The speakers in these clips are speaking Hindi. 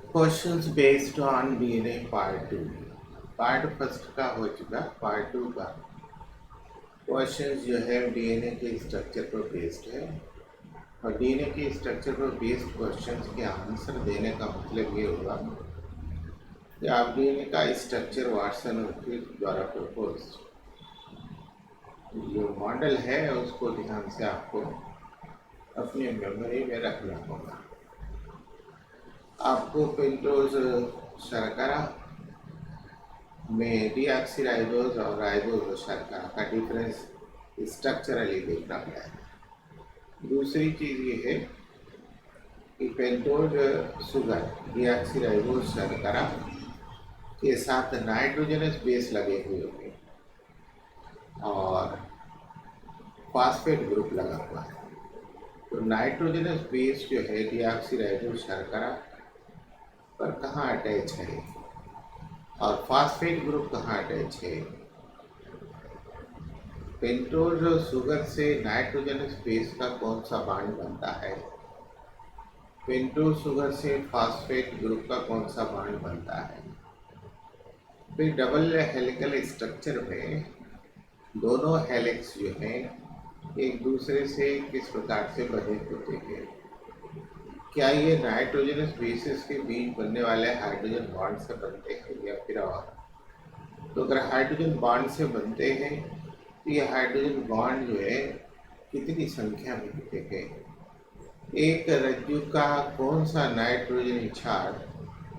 Questions based on DNA part two. Part first का हो चुका, पार्ट टू का क्वेश्चंस जो है डीएनए के स्ट्रक्चर पर बेस्ड है। और डीएनए के स्ट्रक्चर पर बेस्ड क्वेश्चंस के आंसर देने का मतलब ये होगा कि आप डीएनए का स्ट्रक्चर वाटसन और क्रिक द्वारा प्रपोज जो मॉडल है उसको ध्यान से आपको अपनी मेमोरी में रखना होगा। आपको पेंटोज शर्करा में डीऑक्सीराइबोज और राइबोज शर्करा का डिफरेंस स्ट्रक्चरली देखना पड़ेगा। दूसरी चीज़ ये है कि पेंटोज शुगर डीऑक्सीराइबोज शर्करा के साथ नाइट्रोजनस बेस लगे हुए होंगे और फॉस्फेट ग्रुप लगा हुआ है। तो नाइट्रोजनस बेस जो है डीऑक्सीराइबोज शर्करा पर कहाँ अटैच है और फॉस्फेट ग्रुप कहाँ अटैच है। पेंटोज शुगर से नाइट्रोजनस बेस का कौन सा बॉन्ड बनता है, पेंटोज शुगर से फॉस्फेट ग्रुप का कौन सा बॉन्ड बनता है। फिर डबल हेलिकल स्ट्रक्चर में दोनों हेलिक्स जो हैं एक दूसरे से किस प्रकार से बने होते हैं। क्या ये नाइट्रोजनस बेसिस के बीच बनने वाले हाइड्रोजन बॉन्ड से बनते हैं या फिर और। तो अगर हाइड्रोजन बॉन्ड से बनते हैं तो ये हाइड्रोजन बॉन्ड जो है कितनी संख्या में होते हैं। एक रज्जु का कौन सा नाइट्रोजन क्षार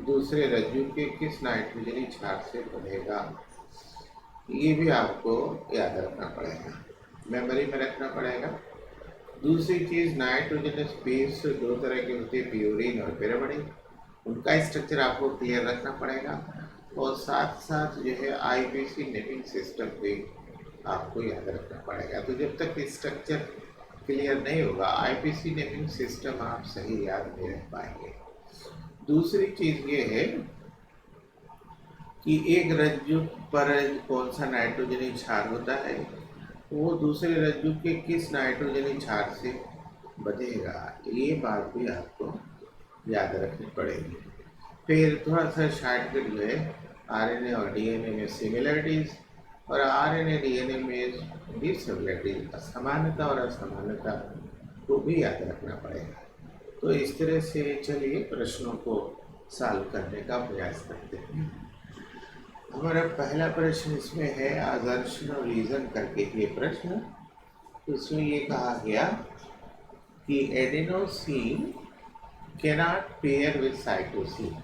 दूसरे रज्जु के किस नाइट्रोजनी क्षार से बनेगा, ये भी आपको याद रखना पड़ेगा, मेमोरी में रखना पड़ेगा। दूसरी चीज़ नाइट्रोजनस बेस दो तरह के होते हैं, प्यूरिन और पिरामिडिन, उनका स्ट्रक्चर आपको क्लियर रखना पड़ेगा। और साथ साथ जो है आईपीसी नेमिंग सिस्टम भी आपको याद रखना पड़ेगा। तो जब तक स्ट्रक्चर क्लियर नहीं होगा आईपीसी नेमिंग सिस्टम आप सही याद नहीं रख पाएंगे। दूसरी चीज़ ये है कि एक रज्जु पर कौन सा नाइट्रोजनी क्षार होता है वो दूसरे रज्जु के किस नाइट्रोजनी क्षार से बनेगा, ये बात भी आपको याद रखनी पड़ेगी। फिर थोड़ा सा शॉर्टकट जो है आरएनए और डीएनए में सिमिलरिटीज और आरएनए डीएनए में डिसिमिलरिटीज, असमानता और असमानता को भी याद रखना पड़ेगा। तो इस तरह से चलिए प्रश्नों को सॉल्व करने का प्रयास करते हैं। हमारा पहला प्रश्न इसमें है आदर्शन और रीजन करके ये प्रश्न। इसमें ये कहा गया कि adenosine cannot pair with cytosine,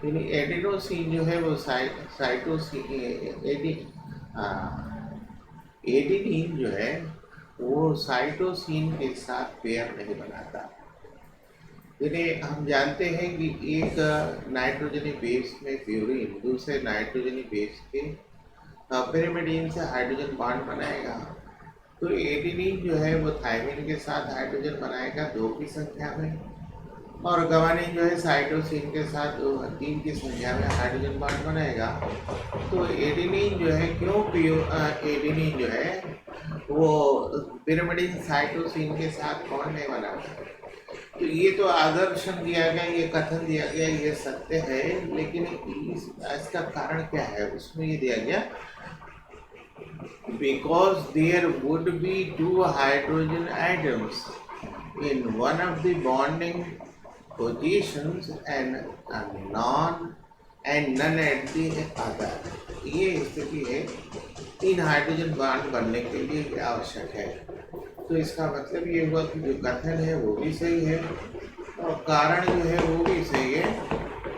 यानी एडेनोसिन जो है वो साइटोसिन एडेनिन जो है वो साइटोसिन के साथ पेयर नहीं बनाता। यानी हम जानते हैं कि एक नाइट्रोजनी बेस में प्यूरिन दूसरे नाइट्रोजनी बेस के पिरिमिडीन से हाइड्रोजन बॉन्ड बनाएगा। तो एडेनिन जो है वो थायमिन के साथ हाइड्रोजन बनाएगा 2 की संख्या में, और गवानिन जो है साइटोसिन के साथ 3 की संख्या में हाइड्रोजन बॉन्ड बनाएगा। तो एडेनिन जो है क्यों एडेनिन जो है वो पिरिमिडीन साइटोसिन के साथ बॉन्ड नहीं बनाता। तो ये तो आदर्शन दिया गया, ये कथन दिया गया, ये सत्य है, लेकिन इसका कारण क्या है उसमें ये दिया गया because there would be 2 hydrogen atoms in one of the bonding positions and none at the other. ये स्थिति है 3 हाइड्रोजन बॉन्ड बनने के लिए आवश्यक है। तो इसका मतलब ये हुआ कि जो कथन है वो भी सही है और कारण जो है वो भी सही है।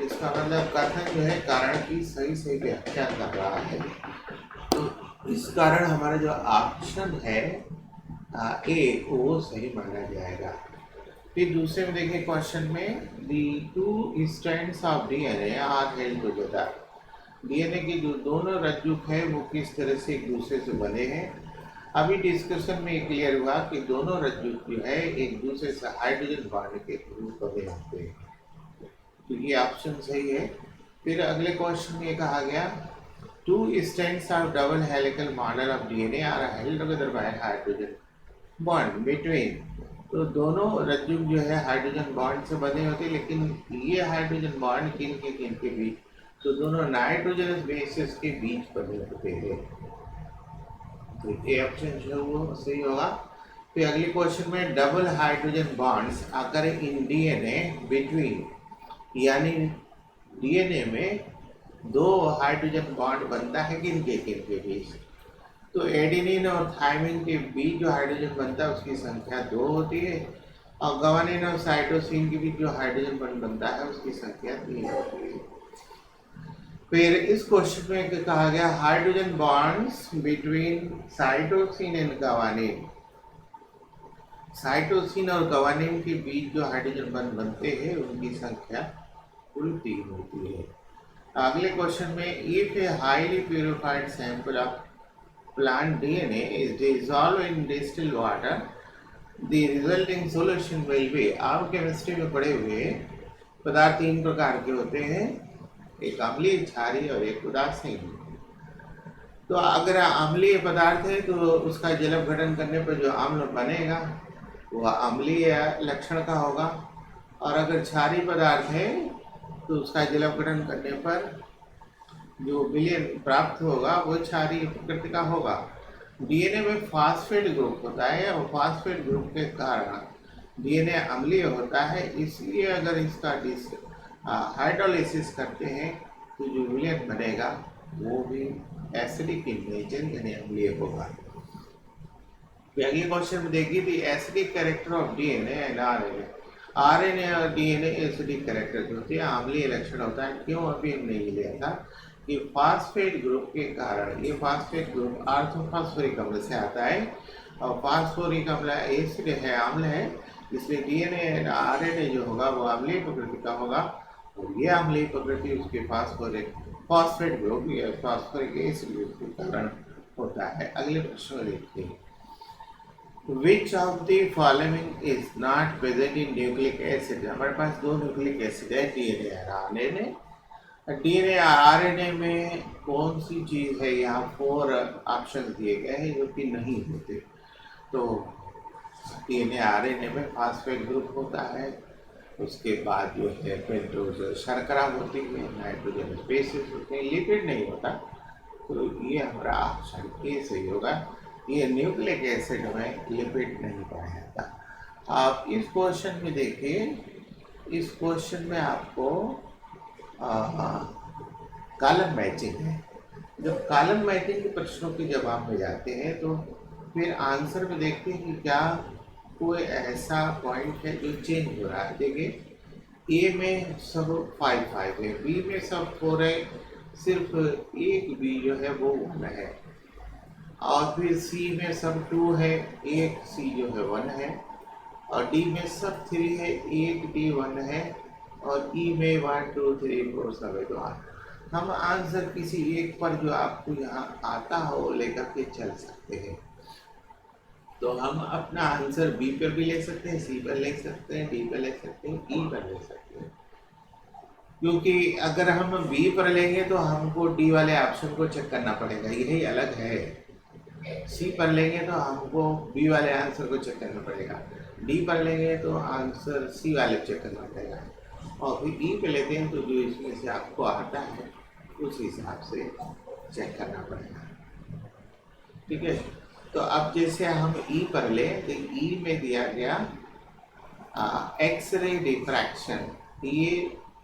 इसका मतलब कथन जो है कारण की सही सही व्याख्या कर रहा है। तो इस कारण हमारा जो ऑप्शन है ए वो सही माना जाएगा। फिर दूसरे में देखिए क्वेश्चन में the 2 strands of DNA are held together. DNA के जो दोनों रज्जु हैं वो किस तरह से एक दूसरे से बने हैं। अभी डिस्कशन में क्लियर हुआ कि दोनों रज्जु जो है एक दूसरे से हाइड्रोजन बॉन्ड के थ्रू बने होते हैं, तो ये ऑप्शन सही है। फिर अगले क्वेश्चन में कहा गया 2 strands of double helical model of DNA are held together by hydrogen bond between। तो दोनों रज्जु जो है हाइड्रोजन बॉन्ड से बने होते हैं, लेकिन ये हाइड्रोजन बॉन्ड किन के बीच, तो दोनों नाइट्रोजनस बेसिस के बीच बने होते हैं। तो ये ऑप्शन जो है वो सही होगा। फिर अगले क्वेश्चन में डबल हाइड्रोजन बॉन्ड्स अगर इन डीएनए बिटवीन, यानी डीएनए में दो हाइड्रोजन बॉन्ड बनता है किन के बीच, तो एडेनिन और थायमिन के बीच जो हाइड्रोजन बनता है उसकी संख्या 2 होती है, और गवानिन और साइटोसिन के बीच जो हाइड्रोजन बॉन्ड बनता है उसकी संख्या 3 होती है। फिर इस क्वेश्चन में कहा गया hydrogen bonds between cytosine and guanine, cytosine और गवानिन के बीच जो हाइड्रोजन बॉन्ड बनते हैं उनकी संख्या कुल 3 होती है। अगले क्वेश्चन में if a highly purified sample of plant DNA is dissolved in distilled water, the resulting solution will be, आप केमिस्ट्री में पढ़े हुए पदार्थ 3 प्रकार के होते हैं, एक अम्लीय, क्षारीय और एक उदासीन। तो अगर अम्लीय पदार्थ है तो उसका जल अपघटन करने पर जो अम्ल बनेगा वह अम्लीय लक्षण का होगा, और अगर क्षारीय पदार्थ है तो उसका जल अपघटन करने पर जो विलयन प्राप्त होगा वो क्षारीय प्रकृति का होगा। डीएनए में फास्फेट ग्रुप होता है और फास्फेट ग्रुप के कारण डीएनए अम्लीय होता है, इसलिए अगर इसका हाइड्रोलिसिस करते हैं तो जो विलयन बनेगा वो भी एसिडिक इन नेचर यानी अम्लीय होगा। अगले क्वेश्चन में देखिए दी acidic character of DNA and RNA, RNA और डीएनए एसिडिक कैरेक्टर होते हैं, अम्लीय लक्षण होता है। क्यों, अभी हमने ये लिया था कि फास्फेट ग्रुप के कारण, ये फास्फेट ग्रुप आर्थोफॉस्फोरिक अम्ल से आता है, और फास्फोरिक अम्ल एसिड है, अम्ल है, इसलिए डीएनए आरएनए जो होगा वो अम्लीय प्रकृति का होगा, और ये अम्लीय प्रकृति उसके फास्फेट ग्रुप या फास्फोरिक एसिड ग्रुप के कारण होता है। अगले प्रश्न में देखिए Which of the following is not present in nucleic acid? हमारे पास 2 न्यूक्लिक एसिड है, डीएनए और आरएनए। डीएनए और आरएनए में कौन सी चीज़ है, यहाँ 4 ऑप्शन दिए गए हैं जो कि नहीं होते। तो डीएनए आरएनए में फास्फेट ग्रुप होता है, उसके बाद जो है पेंटोज शर्करा होती है, नाइट्रोजन बेसिस होते हैं, लिपिड नहीं होता। तो ये हमारा ऑप्शन ए सही होगा। ये न्यूक्लिक एसिड में लिपिड नहीं पाया जाता। आप इस क्वेश्चन में देखिए, इस क्वेश्चन में आपको कॉलम मैचिंग है। जब कॉलम मैचिंग के प्रश्नों के जवाब में जाते हैं तो फिर आंसर में देखते हैं कि क्या कोई ऐसा पॉइंट है जो चेंज हो रहा है। देखिए ए में सब 5 है, बी में सब 4 है, सिर्फ एक बी जो है वो 1 है, और फिर सी में सब 2 है, एक सी जो है 1 है, और डी में सब 3 है, एक डी 1 है, और ई में 1 2 3 4 सब है। तो हम आंसर किसी एक पर जो आपको यहाँ आता हो लेकर के चल सकते हैं। तो हम अपना आंसर बी पर भी ले सकते हैं, सी पर ले सकते हैं, डी पर ले सकते हैं, ई पर ले सकते हैं। क्योंकि अगर हम बी पर लेंगे तो हमको डी वाले ऑप्शन को चेक करना पड़ेगा, यही अलग है। सी पर लेंगे तो हमको बी वाले आंसर को चेक करना पड़ेगा, डी पर लेंगे तो आंसर सी वाले चेक करना पड़ेगा, और फिर ई पे लेते हैं तो जो इसमें से आपको आता है उस हिसाब से चेक करना पड़ेगा। ठीक है, तो अब जैसे हम ई पर लें तो ई में दिया गया एक्सरे डिफ्रैक्शन, ये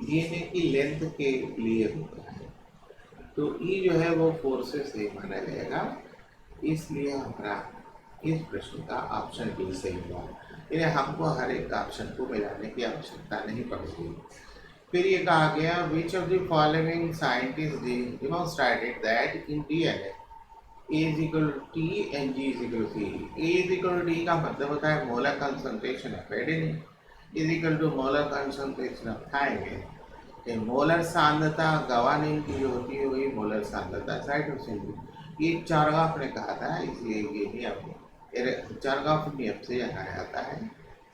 डीएनए की लेंथ के लिए होता है, तो ई जो है वो फोर्सेस से माना जाएगा, इसलिए हमारा इस प्रश्न का ऑप्शन बी सही हुआ। इन्हें हमको हर एक ऑप्शन को मिलाने की आवश्यकता नहीं पड़ेगी। फिर ये कहा गया which of the following scientist demonstrated that in DNA A is equal to T and G is equal to C. A is equal to T का मतलब होता है molar concentration of adenine is equal to molar concentration of thymine. Molar सांद्रता गवानिन की जो होती है वही मोलर सांद्रता साइटोसिन की। ये चारगाफ ने कहा था, इसलिए ये नियम चारगाफ नियम से लगाया जाता है।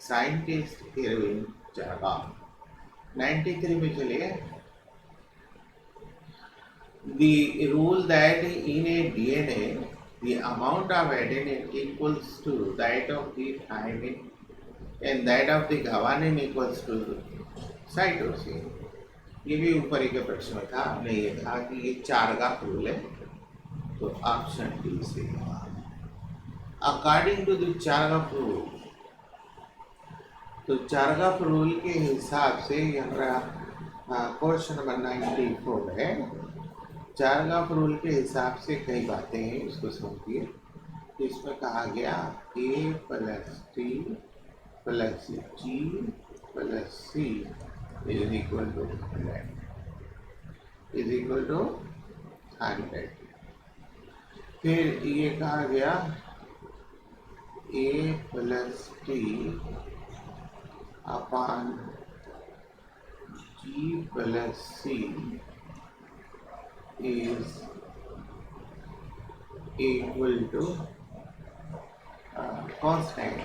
साइंटिस्ट एरविन चारगाफ 93 में चलिए। The rule that in a DNA the amount of adenine equals to that of the thymine and that of the guanine equals to cytosine. ये भी ऊपर ही के प्रश्न में था, हमने ये कहा कि ये चारगाफ रूल है, तो ऑप्शन डी से according to the Chargaff rule. तो चारगाफ रूल के हिसाब से ये हमारा क्वेश्चन नंबर 94 है। चारगाफ रूल के हिसाब से कई बातें हैं, उसको समझिए। इसमें कहा गया a plus T plus G plus C is equal to 100। फिर ये कहा गया a plus T upon G plus C is equal to constant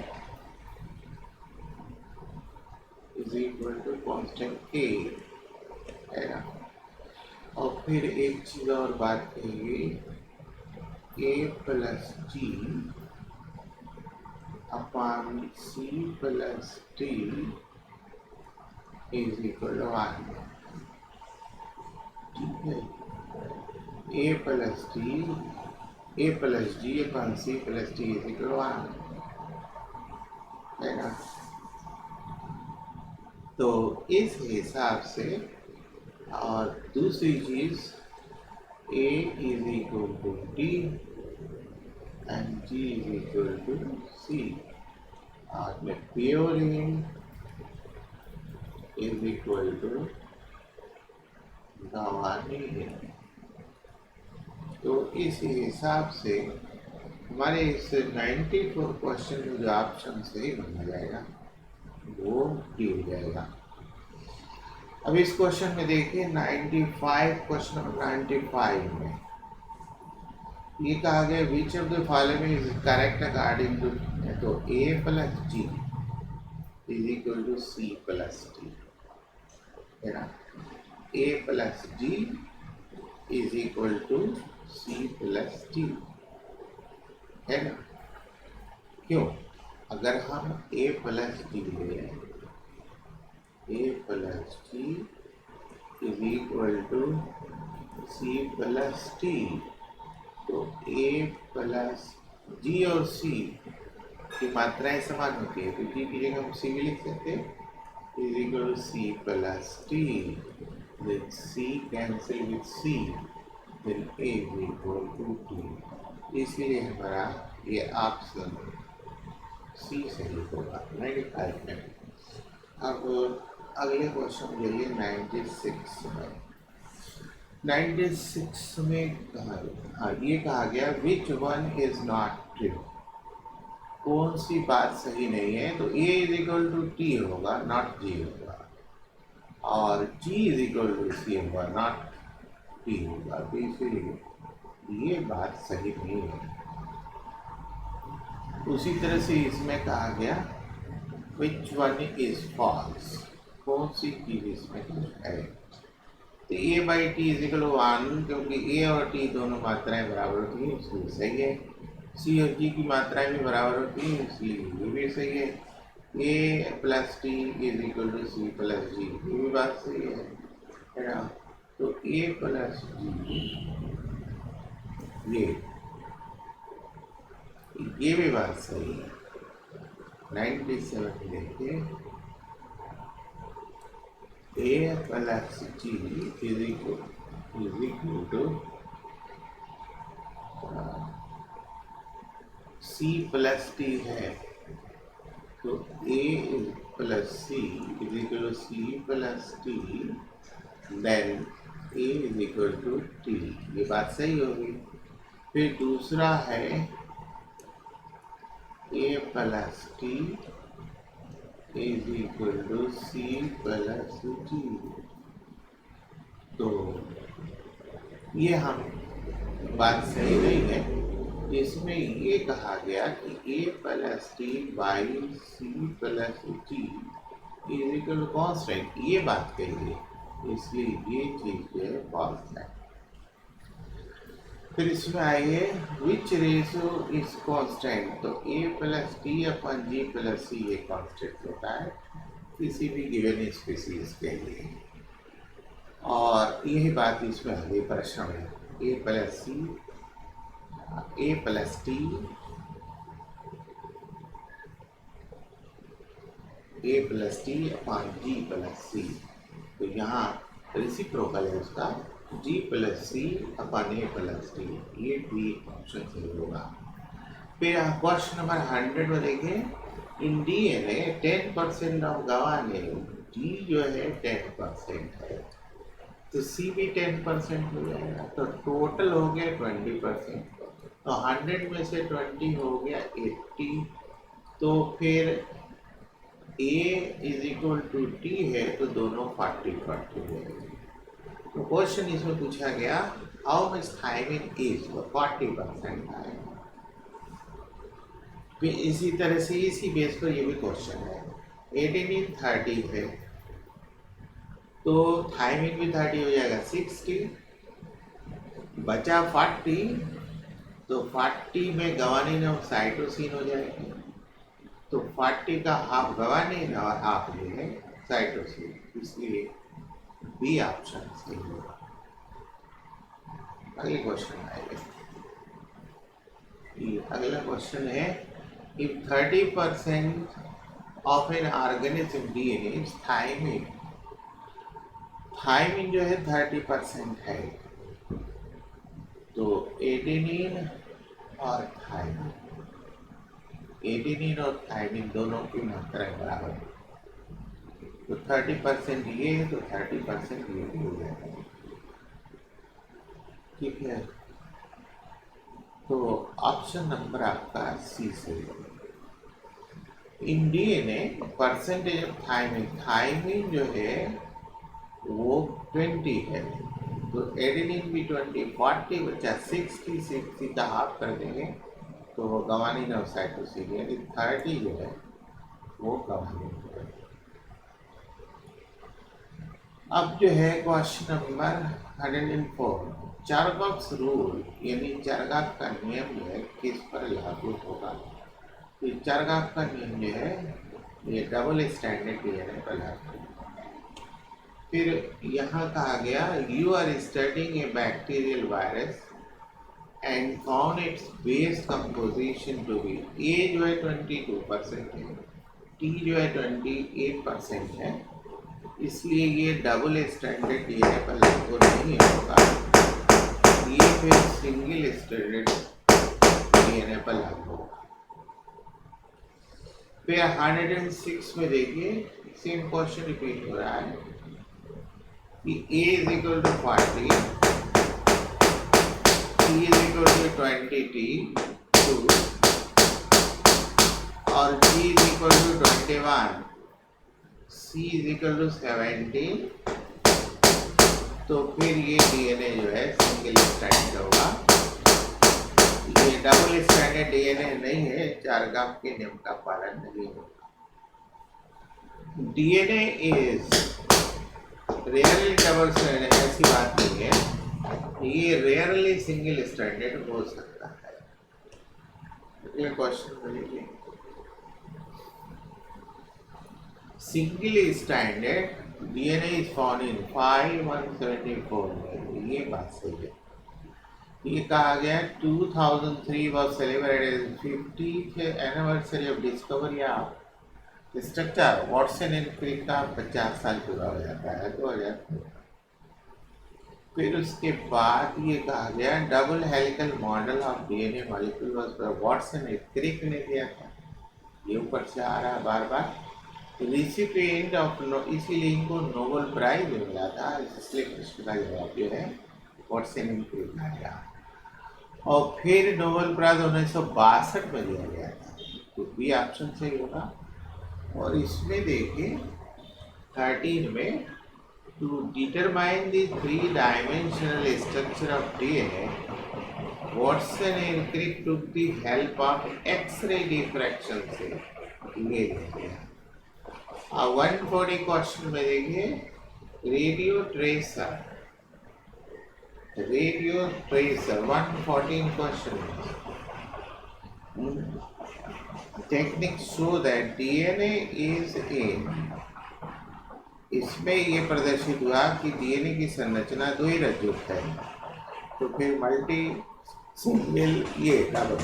is equal to constant A, है ना। और फिर एक चीज और बात कहेंगे, A plus G upon C plus T is equal to 1। ठीक है, A plus G upon C plus T is equal to 1, है ना। तो इस हिसाब से, और दूसरी चीज a is equal to T and g is equal to c, और में purine is equal to guanine. तो इस हिसाब से हमारे इस 94 क्वेश्चन में जो ऑप्शन सही बना जाएगा वो डी हो जाएगा। अब इस क्वेश्चन में देखिए 95, क्वेश्चन नंबर 95 में ये कहा गया which of the following is correct according to, तो a plus G is equal to C plus T, है ना। a plus G is equal to C plus T, है ना। क्यों? अगर हम a प्लस डी ले, a plus T is equal to C plus T, तो a प्लस जी और c की मात्राएं समान होती है, तो g की जगह हम c भी लिख सकते हैं, is equal to C plus T, then c cancel with c, then a is equal to T. इसलिए हमारा ये ऑप्शन सी सही होगा 95 में। अब अगले क्वेश्चन के लिए 96 में 96 में ये कहा गया which one is not true. कौन सी बात सही नहीं है? तो a is equal to T होगा, नॉट g होगा, और g is equal to C होगा, नॉट टी होगा। तो इसीलिए ये बात सही नहीं है। उसी तरह से इसमें कहा गया विच वन इज फॉल्स, कौन सी चीज इसमें है? तो a by T is equal to 1, क्योंकि a और t दोनों मात्राएं बराबर होती हैं इसलिए सही है। c और g की मात्राएं भी बराबर होती हैं इसलिए ये भी सही है। a plus T is equal to C plus G, ये भी बात सही है ना। तो a प्लस जी ये भी बात सही है। 97 देखिए a plus g is equal to c plus T है, तो a plus C is equal to C plus T, then a is equal to T, ये बात सही होगी। फिर दूसरा है a plus T is equal to C plus G, तो ये हम बात सही नहीं है। इसमें ये कहा गया कि a plus T by C plus G is equal to constant, ये बात कही है, इसलिए ये चीज जो है फॉल्स है। फिर इसमें आइए विच रेशियो इज कांस्टेंट, तो a plus T upon G plus C ये कांस्टेंट होता है किसी भी गिवन स्पीसीज के लिए। और यही बात इसमें आगे प्रश्न में a plus C a plus T a plus T upon G plus C, तो यहाँ रेसिप्रोकल है उसका g plus C upon a plus T, ये भी ऑप्शन सही होगा। फिर क्वेश्चन नंबर 100 में देखें, in DNA 10% of Gawane D जो है 10% है, तो सी भी 10% हो जाएगा, तो टोटल हो गया 20%। तो 100 में से 20 हो गया 80, तो फिर A is equal to T है, तो दोनों 40-40 हो जाएंगे। तो क्वेश्चन इसमें पूछा गया हाउ मच थायमिन इज, 40% आएगा। फिर इसी तरह से इसी बेस पर ये भी क्वेश्चन है, एडेनिन 30 है, तो थायमिन भी 30 हो जाएगा 60, बचा 40, तो 40 में गवानिन और साइटोसिन हो जाएगा, तो 40 का हाफ गवानिन और हाफ जो है साइटोसिन, इसलिए बी ऑप्शन सही होगा। अगले क्वेश्चन आएगा, अगला क्वेश्चन है if 30% of an organism DNA is thymine, thymine जो है 30% है, तो एडेनिन और थायमिन, एडेनिन और थायमिन दोनों की मात्रा बराबर है, तो 30% ये है तो 30% ये भी हो जाएगा। ठीक है, तो ऑप्शन नंबर आपका सी से। In DNA percentage of thymine, thymine जो है वो 20 है, तो एडेनिन भी 20, 40 बचा 60, 60 का हाफ कर देंगे तो वो गवानिन और साइटोसिन, यानी 30 जो है वो गवानिन है। अब जो है क्वेश्चन नंबर 104, चारगाफ रूल यानी चारगाफ का नियम जो है किस पर लागू होगा, तो चारगाफ का नियम जो है ये डबल स्टैंडर्ड डीएनए पर लागू होगा। फिर यहाँ कहा गया you are studying a bacterial virus and found its base composition to be, A जो है 22% है, टी जो है 28% है, इसलिए ये डबल स्टैंडर्ड डीएनए पर लागू नहीं होगा, ये फिर सिंगल स्टैंडर्ड डीएनए पर लागू होगा। फिर 106 में देखिए सेम क्वेश्चन रिपीट हो रहा है कि A is equal to 40, T is equal to 20T2 और G is equal to 21, C is equal to 17, तो फिर ये डीएनए जो है सिंगल स्टैंडर्ड होगा, ये डबल स्टैंडर्ड डीएनए नहीं है, चारगाफ के नियम का पालन नहीं होगा। DNA is rarely double standard, ऐसी बात नहीं है, ये रेयरली सिंगल स्टैंडर्ड हो सकता है। अगले क्वेश्चन में देखिए, single standard DNA is found in 5174 में, ये बात सही है। ये कहा गया 2003 was celebrated as 50th anniversary of discovery of structure, Watson and Crick का 50 साल पूरा हो जाता है 2000। फिर उसके बाद ये कहा गया double helical model of DNA molecule was Watson and Crick ने दिया था, ये ऊपर से आ रहा है बार बार, रिसिपिएंट ऑफ इसीलिए इनको नोबेल प्राइज मिला था, इसलिए प्रश्न का जवाब जो है वाटसन एंड क्रिक आया। और फिर नोबेल प्राइज 1962 में दिया गया था, तो बी ऑप्शन सही होगा। और इसमें देखिए 13 में to determine the 3 dimensional structure of DNA, Watson and Crick took the help of X-ray diffraction से ले गया। 140 क्वेश्चन में देखिए radio tracer Radio tracer 114 questions. Techniques show that DNA is in. इसमें ये प्रदर्शित हुआ कि डीएनए की संरचना दो ही रज्जुक है, तो फिर मल्टी सिंगल ये डबल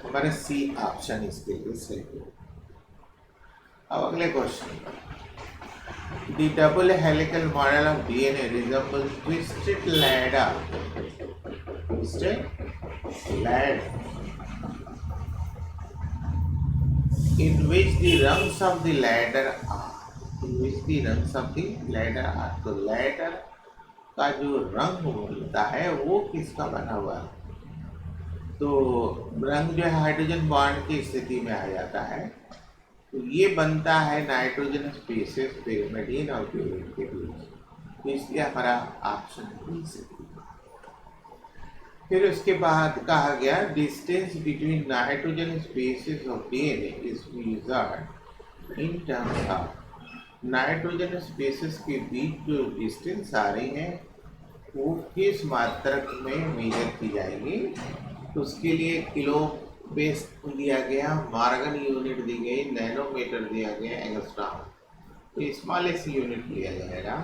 हमारे सी ऑप्शन इसके लिए सही है। अब अगले question, the double helical model of DNA resembles twisted ladder in which the rungs of the ladder are. तो लैडर का जो रंग होता है वो किसका बना हुआ है? तो रंग जो है हाइड्रोजन बॉन्ड की स्थिति में आ जाता है, तो ये बनता है नाइट्रोजन स्पेसिस पिरिमिडीन और प्यूरिन के बीच, तो इसलिए हमारा ऑप्शन बी से। फिर उसके बाद कहा गया distance between nitrogen species of DNA is measured in terms of nitrogen species के बीच जो डिस्टेंस आ रही है वो किस मात्रक में मेजर की जाएगी? तो उसके लिए किलो बेस दिया गया, मार्गन यूनिट दी गई, नैनोमीटर दिया गया, एंगस्ट्रॉम, तो स्मॉलेस्ट यूनिट लिया जाएगा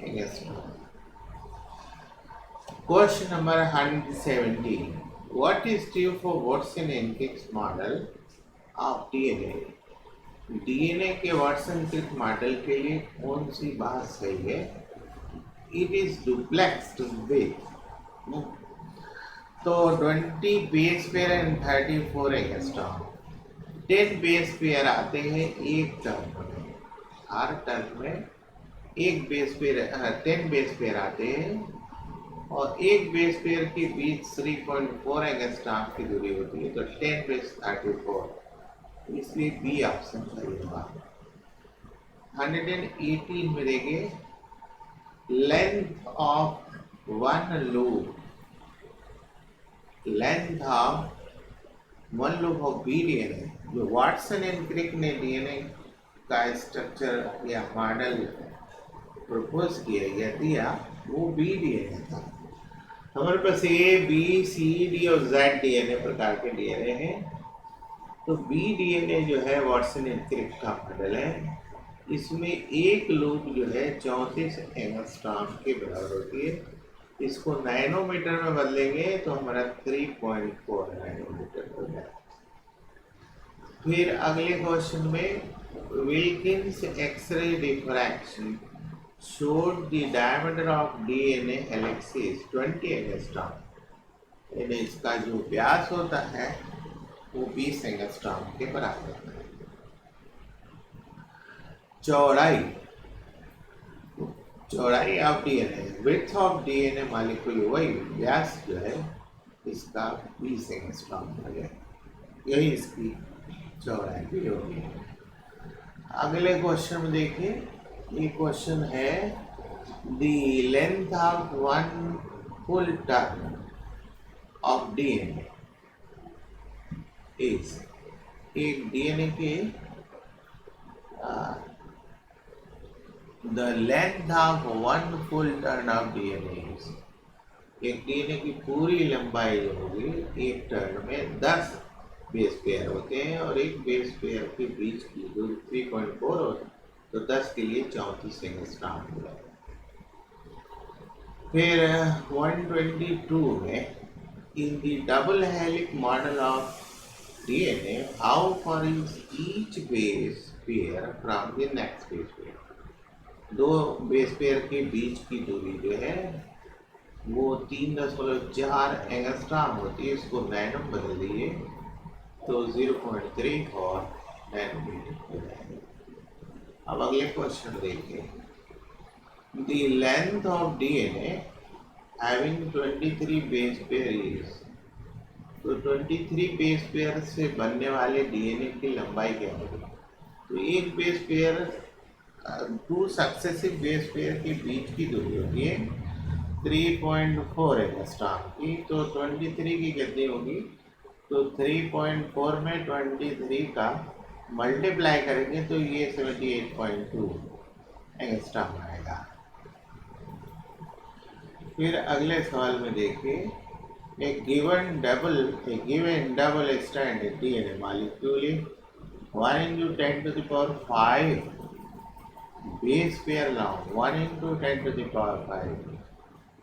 angstrom. Question number 117. What is true for Watson and Crick's model of DNA? DNA के वाटसन क्रिक मॉडल के लिए कौन सी बात सही है? It is duplexed with तो 20 base pair and 34 angstrom. 10 base pair आते हैं एक टर्म में, हर टर्म में एक बेस पेयर 10 बेस पेयर आते हैं और एक बेस पेयर के बीच 3.4 एंगस्ट्रॉम की दूरी होती है, तो 10 बेस 34, इसलिए बी ऑप्शन सही होगा। 118 में देखिए, length of one loop of B DNA, जो वाटसन एंड क्रिक ने डीएनए का स्ट्रक्चर या मॉडल प्रपोज किया या दिया, वो बी डीएनए था। हमारे पास ए बी सी डी और जेड डीएनए प्रकार के डीएनए हैं, तो बी डीएनए जो है वाटसन एंड क्रिक का मॉडल है। इसमें एक लूप जो है 34 एंगस्ट्रॉम के बराबर होती है। इसको नैनोमीटर में बदलेंगे तो हमारा 3.4 नैनोमीटर हो जाए। फिर अगले क्वेश्चन में, Wilkins X-ray diffraction showed the diameter of DNA helix is 20 angstrom, यानी इसका जो व्यास होता है वो 20 एंगस्ट्रॉम के बराबर है। चौड़ाई of DNA, width of DNA molecule, वही व्यास जो है इसका 20 एंगस्ट्रॉम हो गया, यही इसकी चौड़ाई भी होगी। अगले क्वेश्चन में देखिए, ये क्वेश्चन है, the length of one full turn off DNA is, एक डीएनए के the length of one full turn off DNA is, एक डीएनए की पूरी लंबाई जो होगी एक टर्न में 10 बेस पेयर होते हैं और एक बेस पेयर के बीच की दूरी 3.4 होती है, तो 10 के लिए 34 एंगस्ट्रॉम हो जाएगा। फिर 122 में, in the double हेलिक model of DNA how for is each base pair from the next base pair, दो बेस पेयर के बीच की दूरी जो है वो 3.4 एंगस्ट्रॉम होती है। इसको नैनो बदल दिए तो 0.34 नैनोमीटर हो जाएगा। अब अगले क्वेश्चन देखिए, the length of DNA having 23 base pair is, तो 23 बेस पेयर से बनने वाले डीएनए की लंबाई क्या होगी? तो एक base pair, two successive base pair के बीच की दूरी होती है 3.4 एंगस्ट्रॉम की, तो 23 की कितनी होगी? तो 3.4 में 23 का मल्टीप्लाई करेंगे तो ये 78.2 एंगस्ट्रॉम आएगा। फिर अगले सवाल में देखिए, a given double stranded DNA molecule is 1 into 10 to the power 5 base pair long, 1 into 10 to the power 5.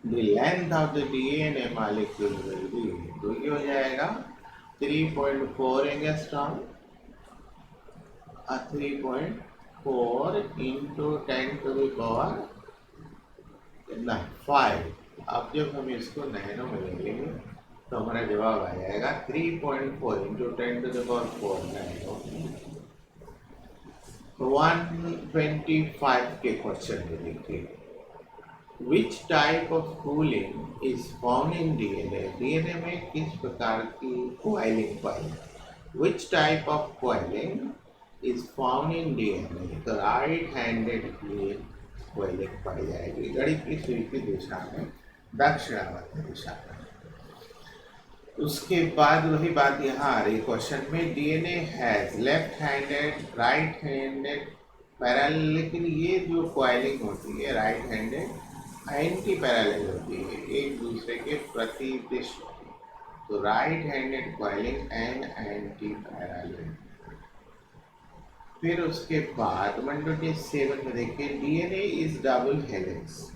The length of the DNA molecule will be, तो ये हो जाएगा 3.4 angstrom, 3.4 into 10 to the power कितना 5. अब जब हम इसको नैनो में लेंगे तो हमारा जवाब आ जाएगा 3.4 into 10 to the power 4 nano. 125 के क्वेश्चन में देखिए, Which type of cooling is found in DNA? DNA में किस प्रकार की coiling pi? Which type of coiling is found in DNA? तो right-handed coiling पाई जाएगी घड़ी की सुई की दिशा में, दक्षिणावर्त दिशा में. उसके बाद वही बात यहाँ आ रही क्वेश्चन में, DNA has left handed, right handed, parallel, लेकिन ये जो कॉइलिंग होती है राइट हैंडेड एंटी पैरेलल होती है, एक दूसरे के प्रतिदिश. तो right handed coiling and anti parallel. फिर उसके बाद 127 में देखिए, DNA is double helix.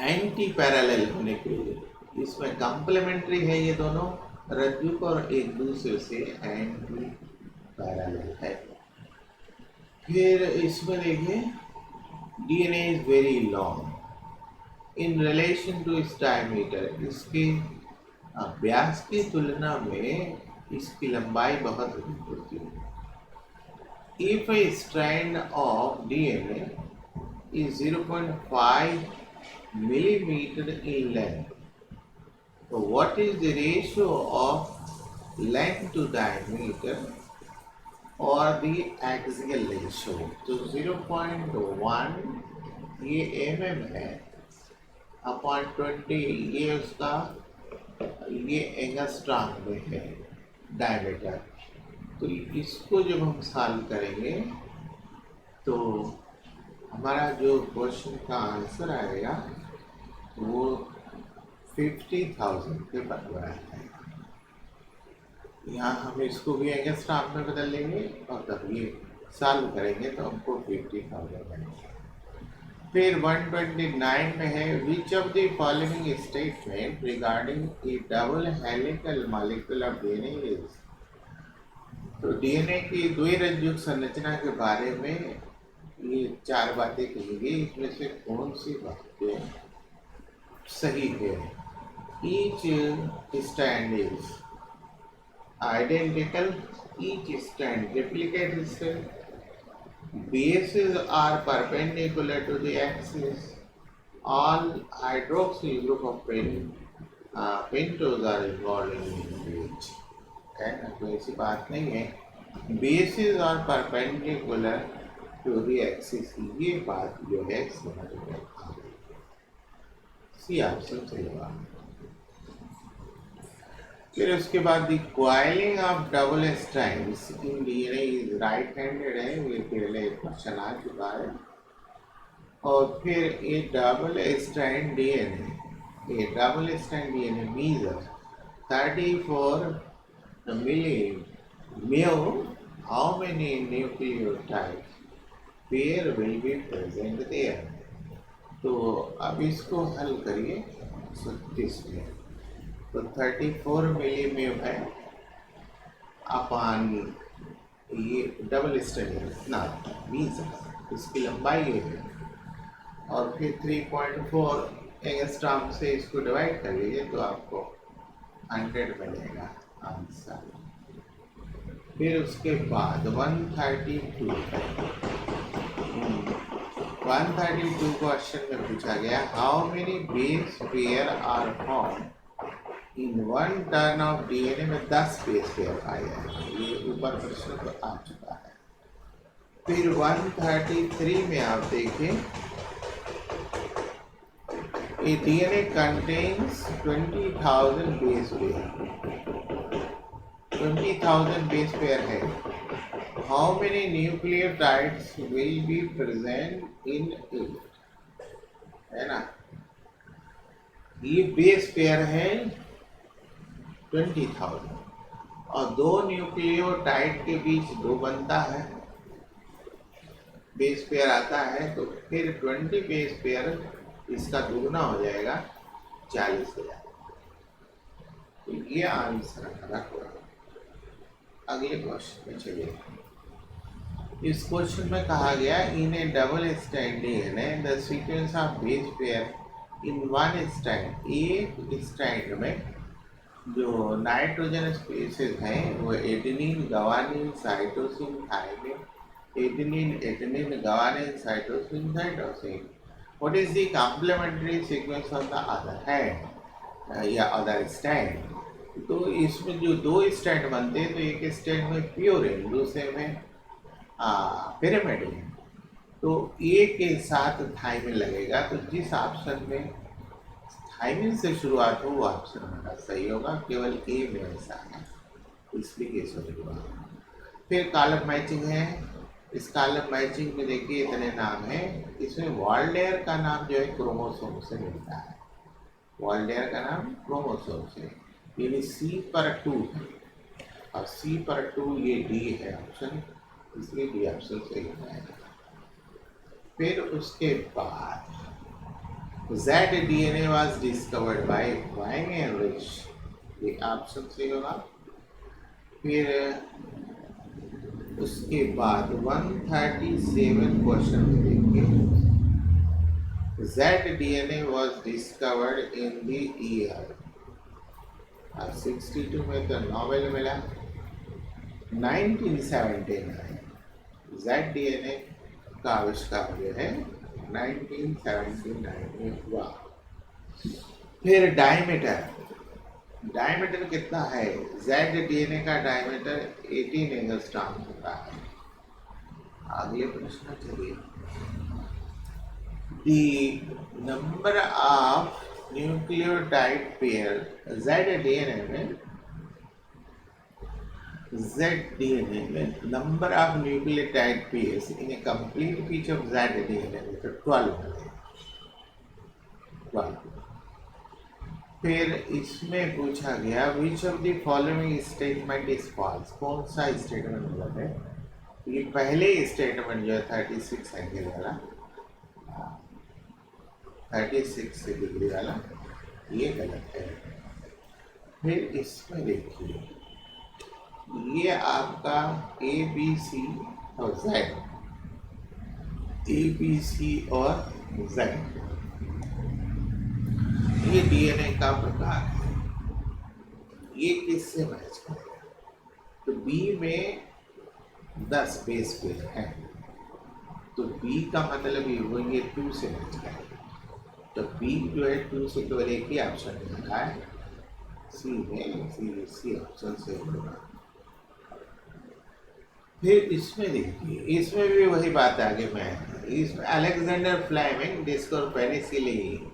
Anti parallel होने के लिए इसमें कंप्लीमेंट्री है, ये दोनों रज्जुक और एक दूसरे से एंटी पैरेलल है. फिर इसमें देखिए, DNA is very long in relation to its diameter. इसके व्यास की तुलना में इसकी लंबाई बहुत अधिक होती है. If A strand of DNA is 0.5 millimeter in length, so what is the ratio of length to diameter or the axial ratio? तो 0.1 ये mm है अपॉन 20 ये उसका ये एंगस्ट्रॉम में है डायमीटर. तो इसको जब हम सॉल्व करेंगे तो हमारा जो क्वेश्चन का आंसर आएगा वो 50,000 के बराबर है. यहाँ हम इसको भी एंगस्ट्रॉम में बदल लेंगे और तब ये सॉल्व करेंगे तो हमको 50,000 बनेगा. फिर 129 में है, विच of the following statement regarding A double helical molecule of DNA is. तो DNA की द्विरज्जुक संरचना के बारे में ये 4 बातें कही गई, इसमें से कौन सी बातें सही है? Each stand is identical, each stand replicate itself, bases are perpendicular to the axis, all hydroxyl group of pentose are involved in linkage. है ना, तो ऐसी बात नहीं है. bases are perpendicular to the axis, ये बात जो है समझ में आ गई. सी ऑप्शन सही होगा. फिर उसके बाद the coiling of double strands in DNA is right handed है, ये पहले क्वेश्चन आ चुका है. और फिर a double strand DNA measures 34 millimu. How many nucleotides pair will be present there? तो अब इसको हल करिए 36 में. तो 34 मिलीम्यू है अपान ये डबल स्ट्रैंड ना मीजर, इसकी लंबाई ये है. और फिर 3.4 एंगस्ट्रॉम से इसको डिवाइड कर लीजिए तो आपको 100 मिलेगा आंसर. फिर उसके बाद 132 क्वेश्चन में पूछा गया, how many base pair are found in one turn of DNA में 10 बेस पेयर पाए जाएंगे. ये ऊपर प्रश्न तो आ चुका है. फिर 133 में आप देखें, ये DNA contains 20,000 base pair, 20,000 base pair है. How many nucleotides will be present in it? है ना। ये बेस पेयर है 20,000 और दो न्यूक्लियोटाइड के बीच दो बनता है, बेस पेयर आता है, तो फिर 20 बेस पेयर इसका दुगना हो जाएगा 40,000। तो ये आंसर हमारा हुआ। अगले क्वेश्चन में चलिए। इस क्वेश्चन में कहा गया in a double strand DNA the sequence of base pair in one strand, एक स्ट्रैंड में जो नाइट्रोजन स्पेसेस हैं वो adenine, guanine, cytosine, thymine, adenine, adenine, guanine, cytosine, cytosine. What is the complementary sequence of the other hand या अदर स्ट्रैंड? तो इसमें जो दो स्ट्रैंड बनते हैं तो एक स्ट्रैंड में प्यूरिन, दूसरे में पिरामिडिन, तो ए के साथ थाइमिन लगेगा। तो जिस ऑप्शन में थाइमिन से शुरुआत हो वो ऑप्शन हमारा सही होगा, केवल ए में ऐसा है, इसलिए केस होगा। फिर कॉलम मैचिंग है। इस कॉलम मैचिंग में देखिए इतने नाम हैं, इसमें वॉल्डेयर का नाम जो है क्रोमोसोम से मिलता है, वॉल्डेयर का नाम क्रोमोसोम से, यानी सी पर 2 है और सी पर 2 ये डी है ऑप्शन, इसलिए डी ऑप्शन सही हो जाएगा। फिर उसके बाद ZDNA was discovered by Wang and Rich, ये ऑप्शन सही होगा। फिर उसके बाद 137 क्वेश्चन में देखिए, ZDNA was discovered in the year 62 में तो नोबेल मिला, 1979 ZDNA का आविष्कार जो है 1979 में हुआ। फिर डायमीटर, डायमीटर कितना है? ZDNA का डायमीटर 18 एंगस्ट्रॉम होता है। अगले प्रश्न चलिए। The number of nucleotide pair ZDNA में number of nucleotide pairs in a complete piece of ZDNA में तो 12 है, 12। फिर इसमें पूछा गया which of the following statement is false, कौन सा स्टेटमेंट गलत है? ये पहले स्टेटमेंट जो है 36 एंगल वाला, 36 डिग्री वाला, ये गलत है। फिर इसमें देखिए ये आपका ABC और Z, ABC और Z, ये DNA का प्रकार है, ये किससे मैच करेगा? तो B में 10 बेस पेयर है, तो B का मतलब ये 2 से मैच करेगा। तो B जो है 2 से केवल एक ही ऑप्शन मिला है, सी में, सी ऑप्शन से होगा। फिर इसमें देखिए, इसमें भी वही बात आगे में, इसमें अलेक्जेंडर फ्लेमिंग डिस्कवर पेनिसिलिन,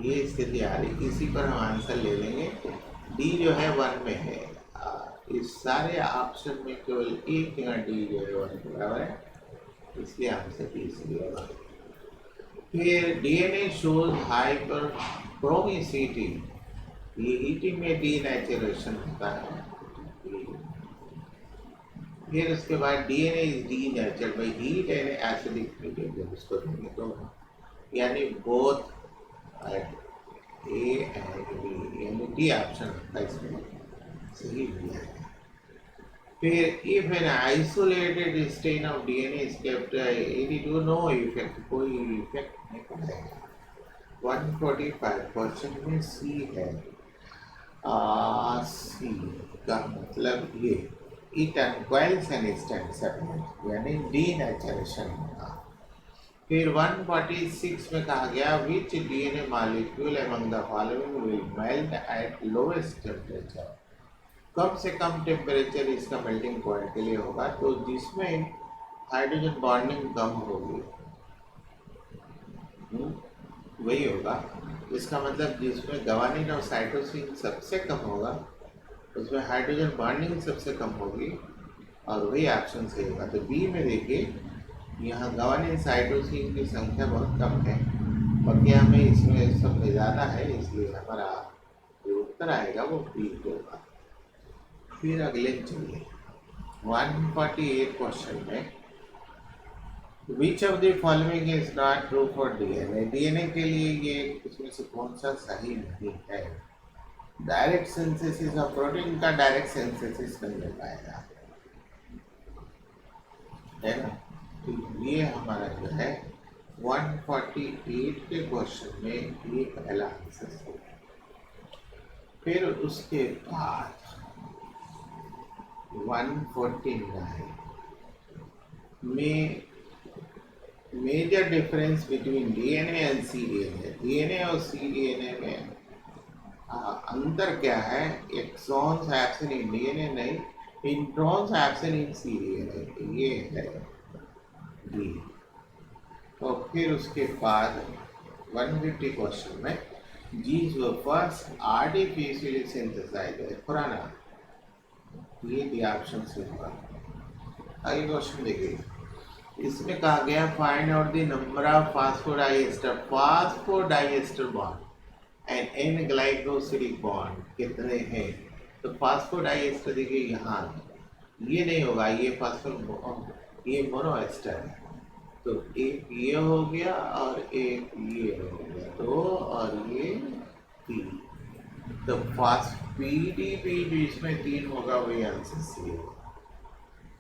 ये स्थिति आ रही, इसी पर हम आंसर ले लेंगे। डी जो है 1 में है, इस सारे ऑप्शन में केवल एक जगह डी जो है 1 के बराबर है, इसलिए आंसर डी सही होगा। फिर डीएनए शोज हाइपर क्रोमिसिटी, ये हीटिंग में डीनेचुरेशन होता है। फिर उसके बाद DNA is denatured by heat and acidic medium, जब उसको देंगे तो यानी बोथ ए एंड बी, यानी डी ऑप्शन होता है इसमें सही दिया है। फिर if an isolated strain of DNA is kept, it do no effect, कोई इफेक्ट नहीं पड़ेगा। 145 क्वेश्चन में सी है, सी का मतलब ये it uncoils an instant separate, यानी डीनेचुरेशन होगा। फिर 146 में कहा गया which DNA molecule among the following will melt at lowest temperature, कम से कम टेम्परेचर इसका मेल्टिंग पॉइंट के लिए होगा, तो जिसमें हाइड्रोजन बॉन्डिंग कम होगी वही होगा। इसका मतलब जिसमें गवानिन और साइटोसिन सबसे कम होगा उसमें हाइड्रोजन बॉन्डिंग सबसे कम होगी और वही ऑप्शन सही होगा। तो बी में देखिए यहाँ गवर्निंग साइटोसिन की संख्या बहुत कम है, बकिया में इसमें सब ज़्यादा है, इसलिए हमारा जो उत्तर आएगा वो बी होगा। फिर अगले चलिए 148 क्वेश्चन में विच of the following is not true for DNA. DNA के लिए ये इसमें से कौन सा सही नहीं है। डायरेक्ट सिंथेसिस ऑफ प्रोटीन का डायरेक्ट सिंथेसिस कर ले पाएगा, है ना। तो ये हमारा जो है 148 के क्वेश्चन में ये पहला आंसर है। फिर उसके बाद 149 में major difference between DNA and cDNA. DNA और सीडीएनए में अंतर क्या है। एक्सॉन्स एब्सेंट इन डीएनए नहीं, इंट्रॉन्स एब्सेंट इन सीडीएनए, ये है डी। तो फिर उसके बाद 150 क्वेश्चन में genes were first artificially synthesized, पुराना ये दिया ऑप्शन से होगा। आगे क्वेश्चन देखिए, इसमें कहा गया find out the number of phosphodiester bond and an glycosidic bond कितने हैं। तो फास्फोडाइएस्टर देखिए यहाँ ये नहीं होगा, ये ये मोनोएस्टर है। तो एक ये हो गया और एक ये हो गया, दो और ये तीन। तो पीडीबी इसमें तीन होगा, वही आंसर सी है।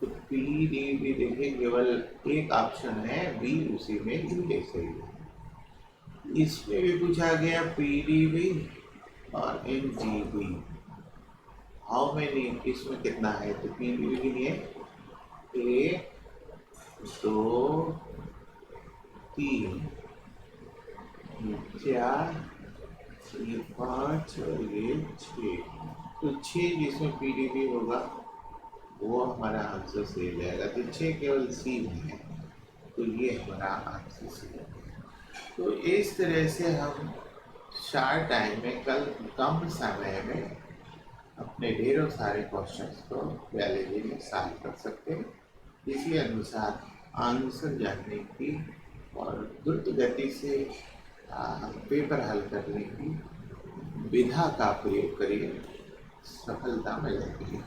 तो पीडीबी देखिए केवल एक ऑप्शन है बी, उसी में ये सही है। इसमें भी पूछा गया पीडीबी और एनजीबी हाउ मेनी, इसमें कितना है। तो पीडीबी के लिए 1 2 3 4 ये 5 और ये 6। तो 6 जिसमें पीडीबी होगा वो हमारा आंसर सही हो जाएगा। तो 6 केवल सी में है, तो ये हमारा आंसर सही है। तो इस तरह से हम शॉर्ट टाइम में कम समय में अपने ढेरों सारे क्वेश्चंस को बायोलॉजी में सॉल्व कर सकते हैं। इसी अनुसार आंसर जानने की और द्रुत गति से पेपर हल करने की विधा का प्रयोग करिए, सफलता मिलेगी।